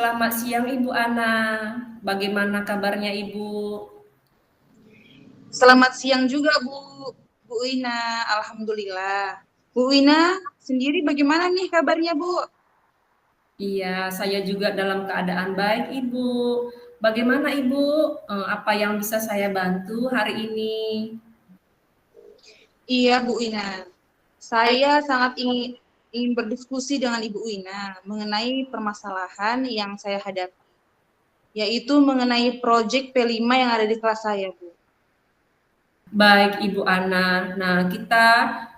Selamat siang Ibu Ana. Bagaimana kabarnya Ibu? Selamat siang juga Bu Ina. Alhamdulillah. Bu Ina sendiri bagaimana nih kabarnya Bu? Iya, saya juga dalam keadaan baik Ibu. Bagaimana Ibu? Apa yang bisa saya bantu hari ini? Iya Bu Ina. Saya sangat ingin berdiskusi dengan Ibu Ina mengenai permasalahan yang saya hadapi, yaitu mengenai proyek P5 yang ada di kelas saya Bu. Baik Ibu Ana. Nah, kita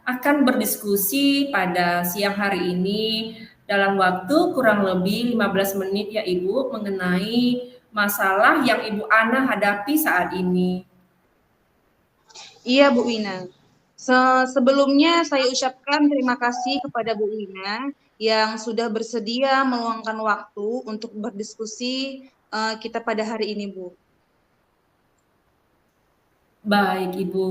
akan berdiskusi pada siang hari ini dalam waktu kurang lebih 15 menit ya Ibu mengenai masalah yang Ibu Ana hadapi saat ini. Iya Bu Ina. Sebelumnya saya ucapkan terima kasih kepada Bu Ina yang sudah bersedia meluangkan waktu untuk berdiskusi kita pada hari ini Bu. Baik Ibu,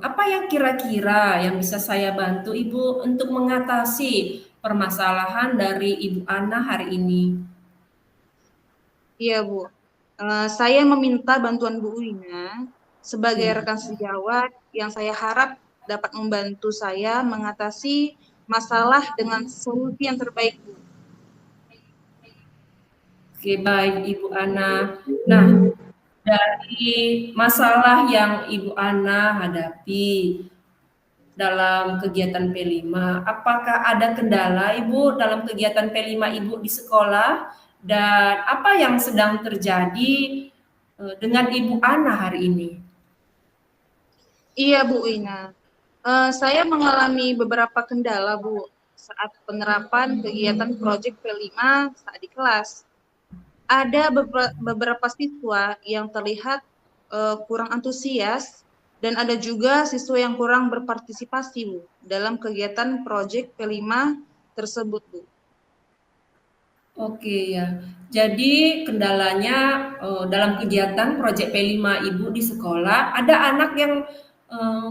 apa yang kira-kira yang bisa saya bantu Ibu untuk mengatasi permasalahan dari Ibu Ana hari ini? Iya Bu, saya meminta bantuan Bu Ina sebagai Iya. rekan sejawat yang saya harap dapat membantu saya mengatasi masalah dengan solusi yang terbaik Bu. Oke, baik Ibu Ana. Nah, dari masalah yang Ibu Ana hadapi dalam kegiatan P5, apakah ada kendala Ibu dalam kegiatan P5 Ibu di sekolah dan apa yang sedang terjadi dengan Ibu Ana hari ini? Iya Bu Ina, saya mengalami beberapa kendala Bu saat penerapan kegiatan proyek P5 saat di kelas. Ada beberapa siswa yang terlihat kurang antusias dan ada juga siswa yang kurang berpartisipasi Bu dalam kegiatan proyek P5 tersebut Bu. Oke ya. Jadi kendalanya dalam kegiatan proyek P5 Ibu di sekolah ada anak yang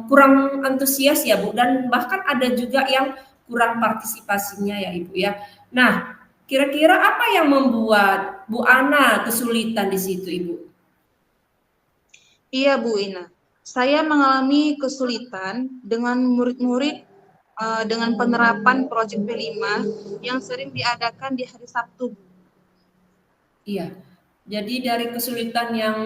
kurang antusias ya Bu dan bahkan ada juga yang kurang partisipasinya ya Ibu ya. Nah, kira-kira apa yang membuat Bu Ana kesulitan di situ Ibu? Iya Bu Ina, saya mengalami kesulitan dengan murid-murid dengan penerapan proyek P5 yang sering diadakan di hari Sabtu Bu. Iya. Jadi dari kesulitan yang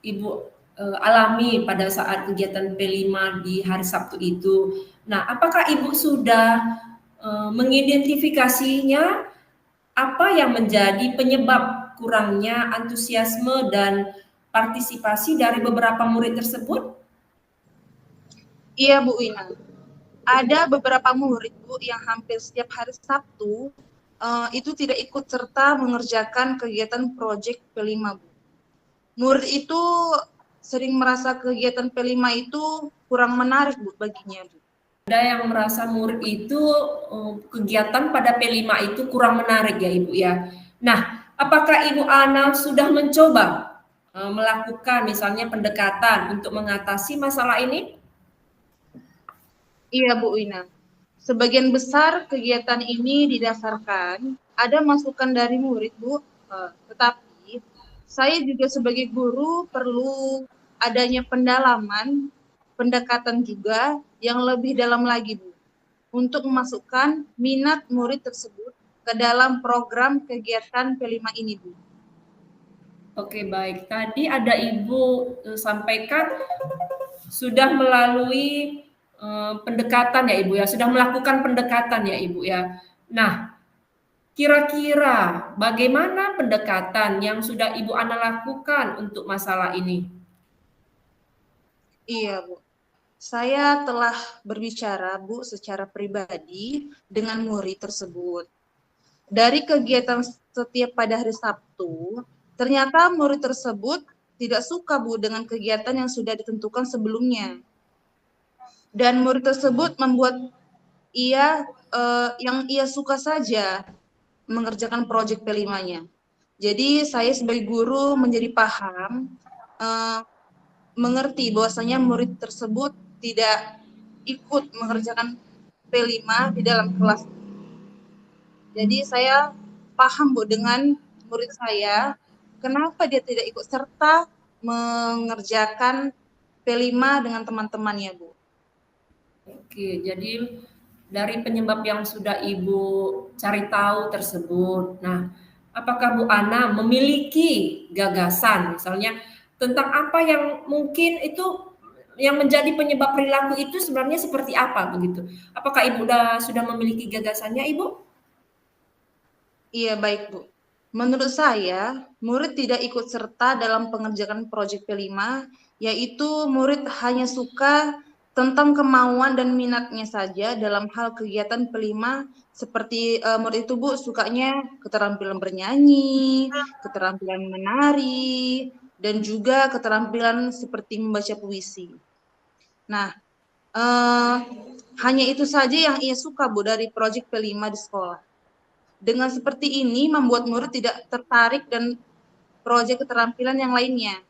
Ibu alami pada saat kegiatan P5 di hari Sabtu itu. Nah, apakah Ibu sudah mengidentifikasinya apa yang menjadi penyebab kurangnya antusiasme dan partisipasi dari beberapa murid tersebut? Iya Bu Ina, ada beberapa murid Bu yang hampir setiap hari Sabtu itu tidak ikut serta mengerjakan kegiatan proyek P5 Bu. Murid itu sering merasa kegiatan P5 itu kurang menarik Bu baginya Bu. Ada yang merasa murid itu kegiatan pada P5 itu kurang menarik ya Ibu ya. Nah, apakah Ibu Ana sudah mencoba melakukan misalnya pendekatan untuk mengatasi masalah ini? Iya Bu Ina, sebagian besar kegiatan ini didasarkan ada masukan dari murid Bu, tetapi saya juga sebagai guru perlu adanya pendalaman, pendekatan juga yang lebih dalam lagi Bu, untuk memasukkan minat murid tersebut ke dalam program kegiatan P5 ini Bu. Oke, baik. Tadi ada Ibu sampaikan sudah melalui pendekatan ya Ibu ya, sudah melakukan pendekatan ya Ibu ya. Nah, kira-kira bagaimana pendekatan yang sudah Ibu Ana lakukan untuk masalah ini? Iya Bu, saya telah berbicara Bu secara pribadi dengan murid tersebut. Dari kegiatan setiap pada hari Sabtu, ternyata murid tersebut tidak suka Bu dengan kegiatan yang sudah ditentukan sebelumnya. Dan murid tersebut membuat ia yang ia suka saja mengerjakan proyek P5-nya. Jadi saya sebagai guru menjadi paham, mengerti bahwasanya murid tersebut tidak ikut mengerjakan P5 di dalam kelas. Jadi saya paham Bu dengan murid saya, kenapa dia tidak ikut serta mengerjakan P5 dengan teman-temannya, Bu? Oke, jadi dari penyebab yang sudah Ibu cari tahu tersebut, nah, apakah Bu Ana memiliki gagasan, misalnya tentang apa yang mungkin itu yang menjadi penyebab perilaku itu sebenarnya seperti apa begitu? Apakah Ibu sudah memiliki gagasannya, Ibu? Iya, baik, Bu. Menurut saya, murid tidak ikut serta dalam pengerjaan proyek P5, yaitu murid hanya suka tentang kemauan dan minatnya saja dalam hal kegiatan P5, seperti murid itu, Bu, sukanya keterampilan bernyanyi, keterampilan menari, dan juga keterampilan seperti membaca puisi. Nah, hanya itu saja yang ia suka, Bu, dari proyek P5 di sekolah. Dengan seperti ini membuat murid tidak tertarik dan proyek keterampilan yang lainnya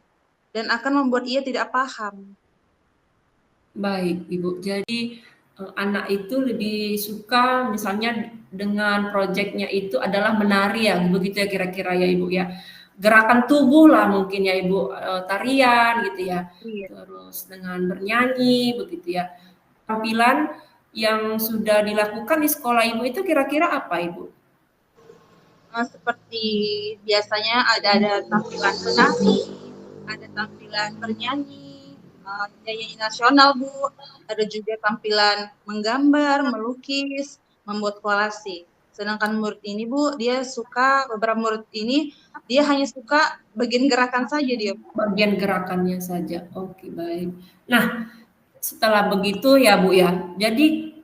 dan akan membuat ia tidak paham. Baik, Ibu. Jadi anak itu lebih suka misalnya dengan proyeknya itu adalah menari ya, begitu ya kira-kira ya Ibu ya. Gerakan tubuh lah mungkin ya Ibu, tarian gitu ya. Iya. Terus dengan bernyanyi begitu ya. Tampilan yang sudah dilakukan di sekolah Ibu itu kira-kira apa Ibu? Seperti biasanya ada tampilan menari, ada tampilan bernyanyi, nyanyi nasional, Bu. Ada juga tampilan menggambar, melukis, membuat kolase. Sedangkan murid ini, Bu, dia suka, beberapa murid ini, dia hanya suka bagian gerakan saja dia, Bu. Bagian gerakannya saja. Oke, baik. Nah, setelah begitu ya Bu ya. Jadi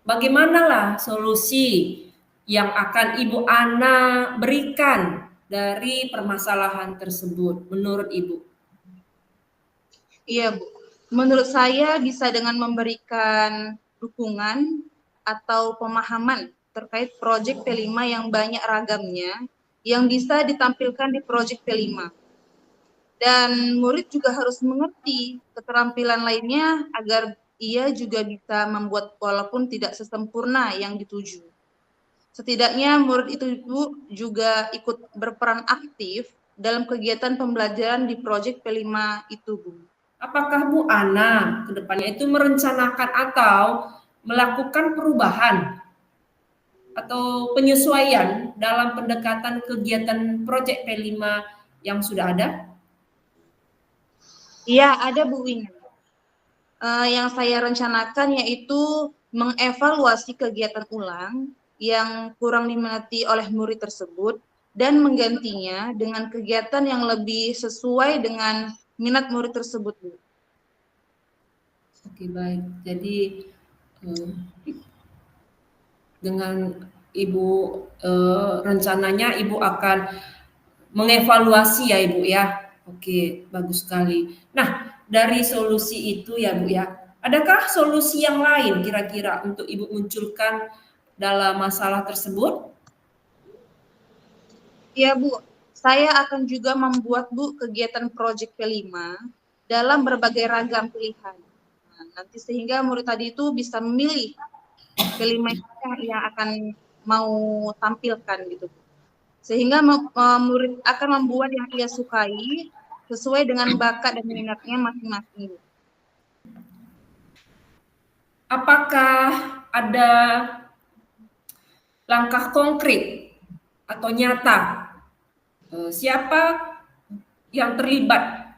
bagaimanalah solusi yang akan Ibu Ana berikan dari permasalahan tersebut menurut Ibu? Iya, Bu. Menurut saya bisa dengan memberikan dukungan atau pemahaman terkait proyek P5 yang banyak ragamnya yang bisa ditampilkan di proyek P5. Dan murid juga harus mengerti keterampilan lainnya agar ia juga bisa membuat walaupun tidak sesempurna yang dituju. Setidaknya murid itu juga ikut berperan aktif dalam kegiatan pembelajaran di proyek P5 itu, Bu. Apakah Bu Ana ke depannya itu merencanakan atau melakukan perubahan atau penyesuaian dalam pendekatan kegiatan proyek P5 yang sudah ada? Iya, ada, Bu Wina. Yang saya rencanakan yaitu mengevaluasi kegiatan ulang yang kurang diminati oleh murid tersebut dan menggantinya dengan kegiatan yang lebih sesuai dengan minat murid tersebut, Bu. Oke, baik. Jadi dengan Ibu rencananya Ibu akan mengevaluasi ya Ibu ya. Oke, bagus sekali. Nah, dari solusi itu ya Bu ya, adakah solusi yang lain kira-kira untuk Ibu munculkan dalam masalah tersebut? Ya, Bu. Saya akan juga membuat, Bu, kegiatan proyek P5 dalam berbagai ragam pilihan. Nah, nanti sehingga murid tadi itu bisa memilih P5 yang akan mau tampilkan gitu, Bu. Sehingga murid akan membuat yang ia sukai sesuai dengan bakat dan minatnya masing-masing. Apakah ada langkah konkret atau nyata siapa yang terlibat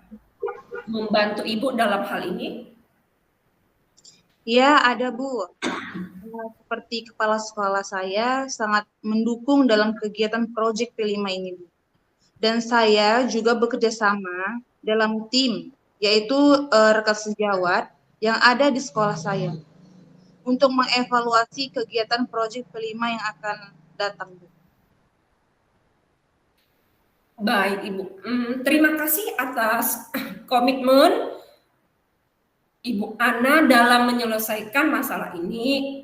membantu Ibu dalam hal ini? Ya, ada, Bu. Seperti kepala sekolah saya sangat mendukung dalam kegiatan proyek P5 ini, Bu. Dan saya juga bekerja sama dalam tim, yaitu rekan sejawat yang ada di sekolah saya untuk mengevaluasi kegiatan proyek P5 yang akan datang, Bu. Baik Ibu, terima kasih atas komitmen Ibu Ana dalam menyelesaikan masalah ini.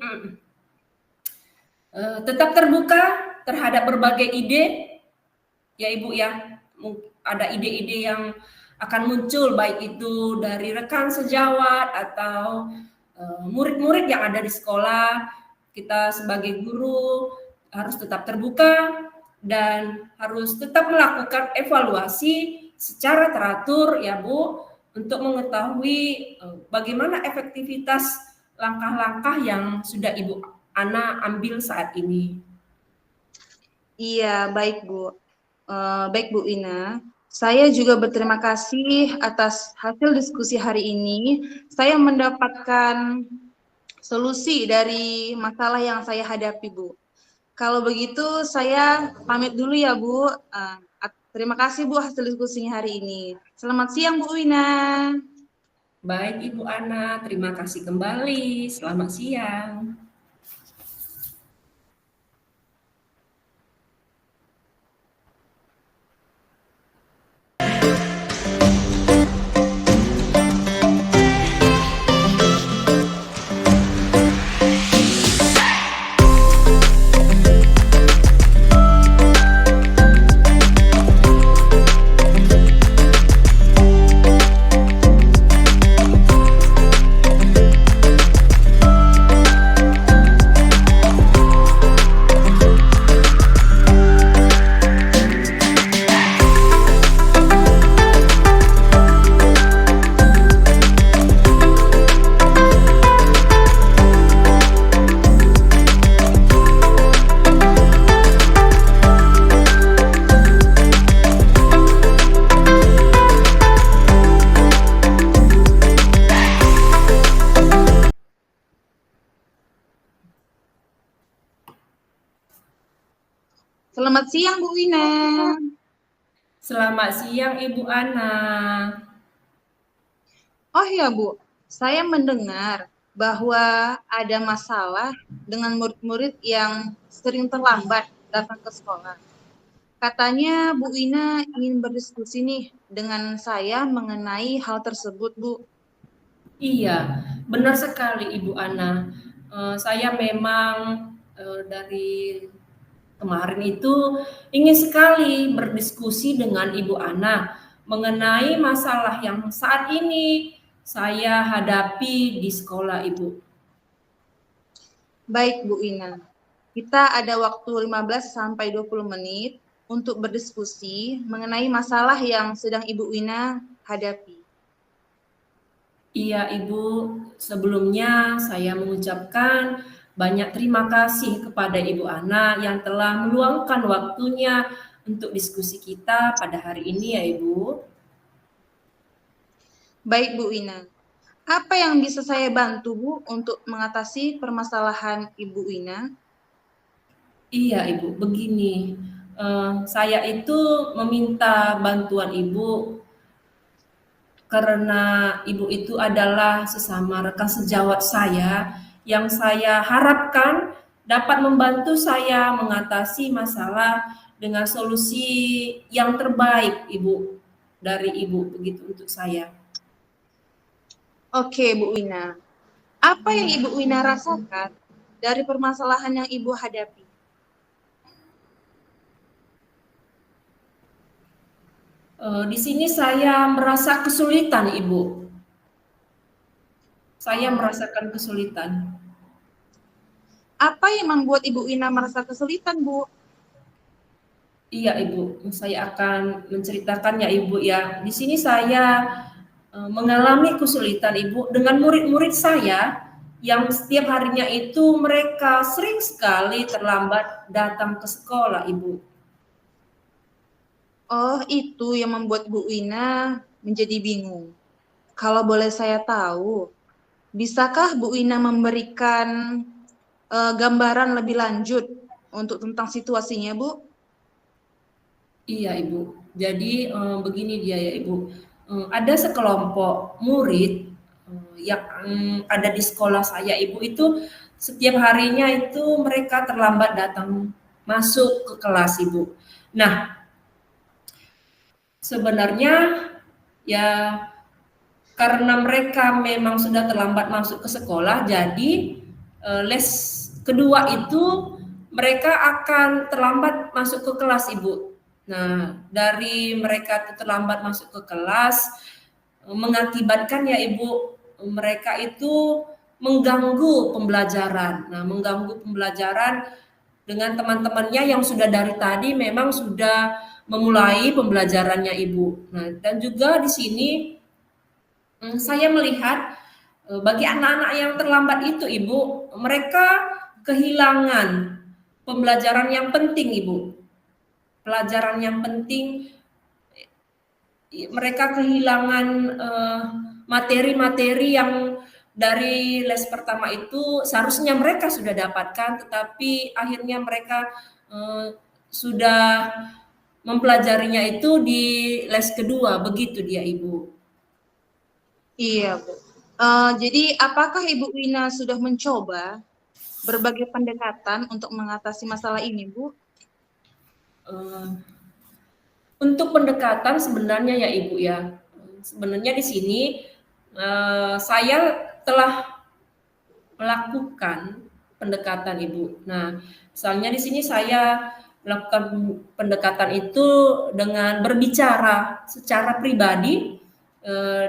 Tetap terbuka terhadap berbagai ide, ya Ibu ya. Ada ide-ide yang akan muncul baik itu dari rekan sejawat atau murid-murid yang ada di sekolah. Kita sebagai guru harus tetap terbuka dan harus tetap melakukan evaluasi secara teratur ya Bu, untuk mengetahui bagaimana efektivitas langkah-langkah yang sudah Ibu Ana ambil saat ini. Iya, baik Bu. Baik Bu Ina. Saya juga berterima kasih atas hasil diskusi hari ini. Saya mendapatkan solusi dari masalah yang saya hadapi, Bu. Kalau begitu, saya pamit dulu ya, Bu. Terima kasih, Bu, hasil diskusinya hari ini. Selamat siang, Bu Ina. Baik Ibu Ana, terima kasih kembali. Selamat siang. Selamat siang, Bu Ina. Selamat siang Ibu Ana. Oh ya, Bu, saya mendengar bahwa ada masalah dengan murid-murid yang sering terlambat datang ke sekolah. Katanya Bu Ina ingin berdiskusi nih dengan saya mengenai hal tersebut, Bu. Iya, benar sekali Ibu Ana. Saya memang dari kemarin itu ingin sekali berdiskusi dengan Ibu Ana mengenai masalah yang saat ini saya hadapi di sekolah, Ibu. Baik, Bu Ina. Kita ada waktu 15 sampai 20 menit untuk berdiskusi mengenai masalah yang sedang Ibu Ina hadapi. Iya, Ibu. Sebelumnya saya mengucapkan banyak terima kasih kepada Ibu Ana yang telah meluangkan waktunya untuk diskusi kita pada hari ini ya, Ibu. Baik, Bu Ina. Apa yang bisa saya bantu, Bu, untuk mengatasi permasalahan Ibu Ina? Iya, Ibu. Begini, saya itu meminta bantuan Ibu karena Ibu itu adalah sesama rekan sejawat saya yang saya harapkan dapat membantu saya mengatasi masalah dengan solusi yang terbaik, Ibu, dari Ibu, begitu untuk saya. Oke, Bu Ina. Apa yang Ibu Ina rasakan dari permasalahan yang Ibu hadapi? Di sini saya merasa kesulitan, Ibu. Saya merasakan kesulitan. Apa yang membuat Ibu Ina merasa kesulitan, Bu? Iya, Ibu. Saya akan menceritakannya, Ibu ya. Di sini saya mengalami kesulitan, Ibu, dengan murid-murid saya yang setiap harinya itu mereka sering sekali terlambat datang ke sekolah, Ibu. Oh, itu yang membuat Bu Ina menjadi bingung. Kalau boleh saya tahu, bisakah Bu Ina memberikan gambaran lebih lanjut untuk tentang situasinya, Bu? Iya, Ibu. Jadi begini dia ya, Ibu. Ada sekelompok murid yang ada di sekolah saya, Ibu, itu setiap harinya itu mereka terlambat datang masuk ke kelas, Ibu. Nah, sebenarnya ya karena mereka memang sudah terlambat masuk ke sekolah, jadi les kedua itu mereka akan terlambat masuk ke kelas, Ibu. Nah, dari mereka terlambat masuk ke kelas mengakibatkan ya Ibu, mereka itu mengganggu pembelajaran. Nah, mengganggu pembelajaran dengan teman-temannya yang sudah dari tadi memang sudah memulai pembelajarannya Ibu. Nah, dan juga di sini saya melihat bagi anak-anak yang terlambat itu Ibu, mereka kehilangan pembelajaran yang penting Ibu. Pelajaran yang penting, mereka kehilangan materi-materi yang dari les pertama itu seharusnya mereka sudah dapatkan, tetapi akhirnya mereka sudah mempelajarinya itu di les kedua, begitu dia Ibu. Iya, Bu. Jadi apakah Ibu Wina sudah mencoba berbagai pendekatan untuk mengatasi masalah ini, Bu? Untuk pendekatan sebenarnya ya Ibu ya, sebenarnya di sini saya telah melakukan pendekatan Ibu. Nah, misalnya di sini saya melakukan pendekatan itu dengan berbicara secara pribadi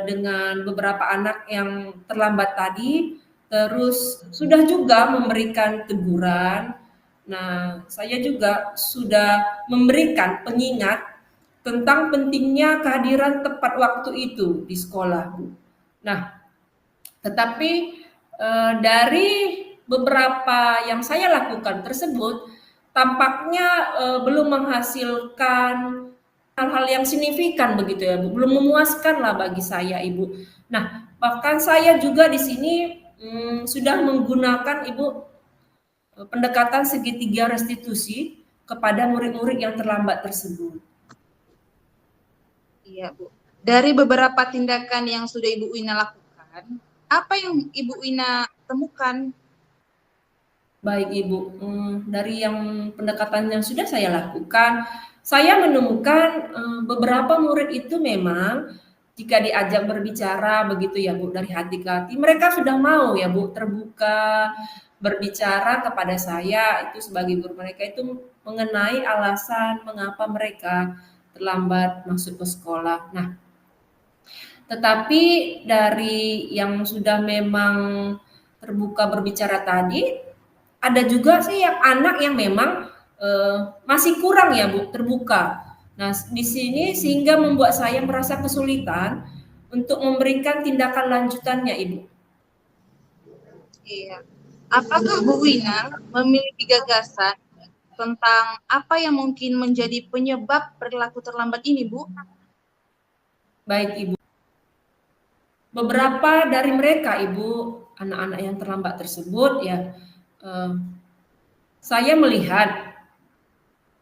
dengan beberapa anak yang terlambat tadi, terus sudah juga memberikan teguran. Nah, saya juga sudah memberikan pengingat tentang pentingnya kehadiran tepat waktu itu di sekolah, Bu. Nah, tetapi dari beberapa yang saya lakukan tersebut tampaknya belum menghasilkan hal-hal yang signifikan begitu ya Bu, belum memuaskan lah bagi saya Ibu. Nah, bahkan saya juga di sini sudah menggunakan Ibu pendekatan segitiga restitusi kepada murid-murid yang terlambat tersebut. Iya, Bu. Dari beberapa tindakan yang sudah Ibu Wina lakukan, apa yang Ibu Wina temukan? Baik Ibu, dari yang pendekatan yang sudah saya lakukan, saya menemukan beberapa murid itu memang jika diajak berbicara begitu ya Bu, dari hati ke hati, mereka sudah mau ya Bu, terbuka berbicara kepada saya itu sebagai guru mereka itu mengenai alasan mengapa mereka terlambat masuk ke sekolah. Nah, tetapi dari yang sudah memang terbuka berbicara tadi, ada juga sih yang anak yang memang masih kurang ya Bu, terbuka. Nah, di sini sehingga membuat saya merasa kesulitan untuk memberikan tindakan lanjutannya, Ibu. Iya. Apakah Bu Wina memiliki gagasan tentang apa yang mungkin menjadi penyebab perilaku terlambat ini, Bu? Baik, Ibu. Beberapa dari mereka, Ibu, anak-anak yang terlambat tersebut ya, saya melihat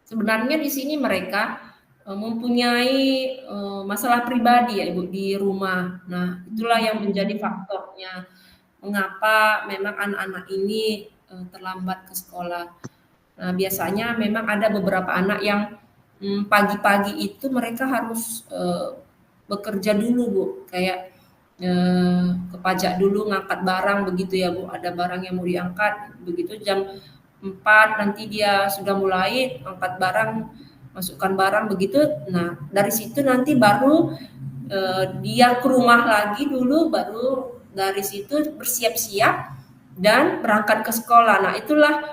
sebenarnya di sini mereka mempunyai masalah pribadi ya Ibu di rumah. Nah, itulah yang menjadi faktornya mengapa memang anak-anak ini terlambat ke sekolah. Nah, biasanya memang ada beberapa anak yang pagi-pagi itu mereka harus bekerja dulu Bu, kayak ke pajak dulu ngangkat barang begitu ya Bu, ada barang yang mau diangkat, begitu jam 4 nanti dia sudah mulai angkat barang, masukkan barang begitu. Nah, dari situ nanti baru dia ke rumah lagi dulu, baru dari situ bersiap-siap dan berangkat ke sekolah. Nah, itulah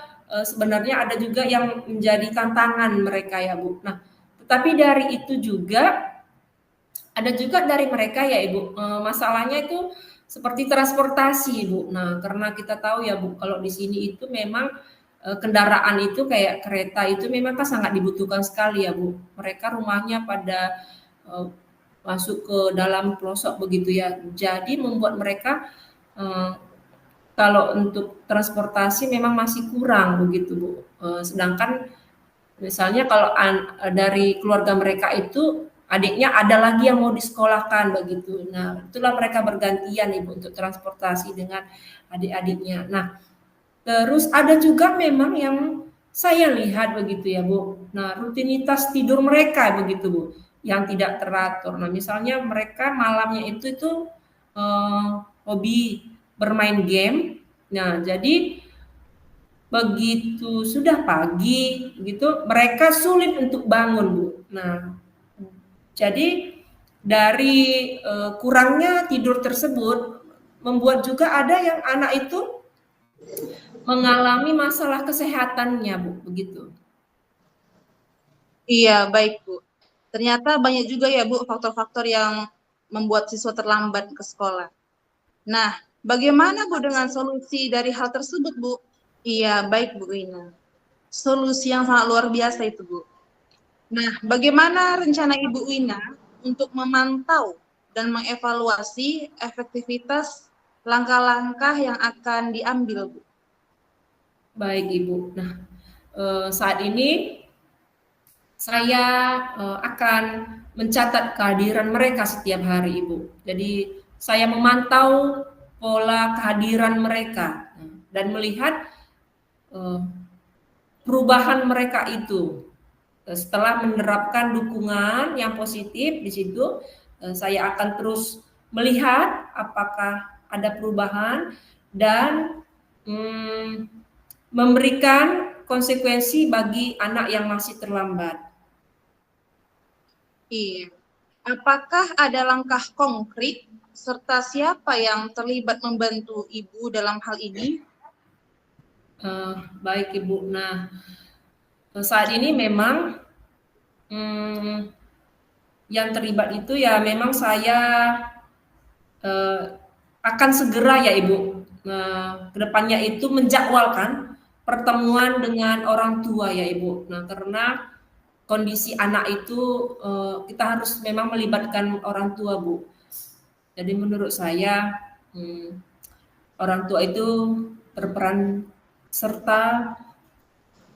sebenarnya ada juga yang menjadi tantangan mereka ya Bu. Nah, tetapi dari itu juga ada juga dari mereka ya Ibu, masalahnya itu seperti transportasi Bu. Nah, karena kita tahu ya Bu, kalau di sini itu memang kendaraan itu kayak kereta itu memang kan sangat dibutuhkan sekali ya Bu. Mereka rumahnya pada masuk ke dalam pelosok begitu ya. Jadi membuat mereka kalau untuk transportasi memang masih kurang begitu Bu. Sedangkan misalnya kalau dari keluarga mereka itu adiknya ada lagi yang mau disekolahkan begitu. Nah, itulah mereka bergantian Ibu untuk transportasi dengan adik-adiknya. Nah, terus ada juga memang yang saya lihat begitu ya Bu. Nah, rutinitas tidur mereka begitu Bu, yang tidak teratur. Nah, misalnya mereka malamnya itu hobi bermain game. Nah, jadi begitu sudah pagi gitu mereka sulit untuk bangun Bu. Nah, jadi dari kurangnya tidur tersebut membuat juga ada yang anak itu mengalami masalah kesehatannya, Bu, begitu. Iya, baik, Bu. Ternyata banyak juga ya, Bu, faktor-faktor yang membuat siswa terlambat ke sekolah. Nah, bagaimana, Bu, dengan solusi dari hal tersebut, Bu? Iya, baik, Bu Ina. Solusi yang sangat luar biasa itu, Bu. Nah, bagaimana rencana Ibu Wina untuk memantau dan mengevaluasi efektivitas langkah-langkah yang akan diambil, Bu? Baik, Ibu. Nah, saat ini saya akan mencatat kehadiran mereka setiap hari, Ibu. Jadi saya memantau pola kehadiran mereka dan melihat eh, perubahan mereka itu. Setelah menerapkan dukungan yang positif di situ, saya akan terus melihat apakah ada perubahan dan memberikan konsekuensi bagi anak yang masih terlambat. Iya. Apakah ada langkah konkret serta siapa yang terlibat membantu Ibu dalam hal ini? Baik, Ibu. Nah, saat ini memang yang terlibat itu ya memang saya akan segera ya Ibu kedepannya itu menjadwalkan pertemuan dengan orang tua ya Ibu. Nah, karena kondisi anak itu kita harus memang melibatkan orang tua, Bu. Jadi menurut saya orang tua itu berperan serta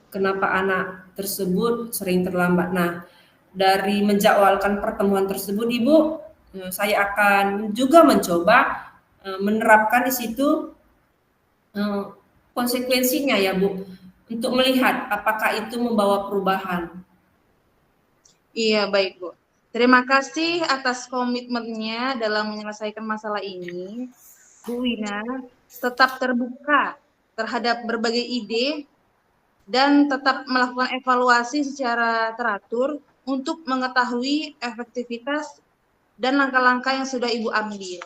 kenapa anak tersebut sering terlambat. Nah, dari menjadwalkan pertemuan tersebut, Ibu, saya akan juga mencoba menerapkan di situ konsekuensinya ya, Bu, untuk melihat apakah itu membawa perubahan. Iya, baik, Bu. Terima kasih atas komitmennya dalam menyelesaikan masalah ini. Bu Wina tetap terbuka terhadap berbagai ide dan tetap melakukan evaluasi secara teratur untuk mengetahui efektivitas dan langkah-langkah yang sudah Ibu ambil.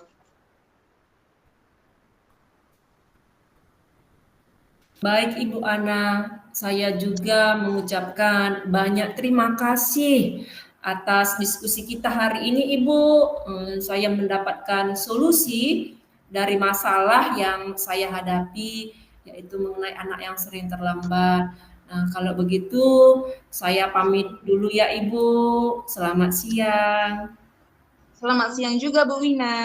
Baik Ibu Ana, saya juga mengucapkan banyak terima kasih atas diskusi kita hari ini Ibu. Saya mendapatkan solusi dari masalah yang saya hadapi, yaitu mengenai anak yang sering terlambat. Nah, kalau begitu saya pamit dulu ya Ibu. Selamat siang. Selamat siang juga Bu Wina.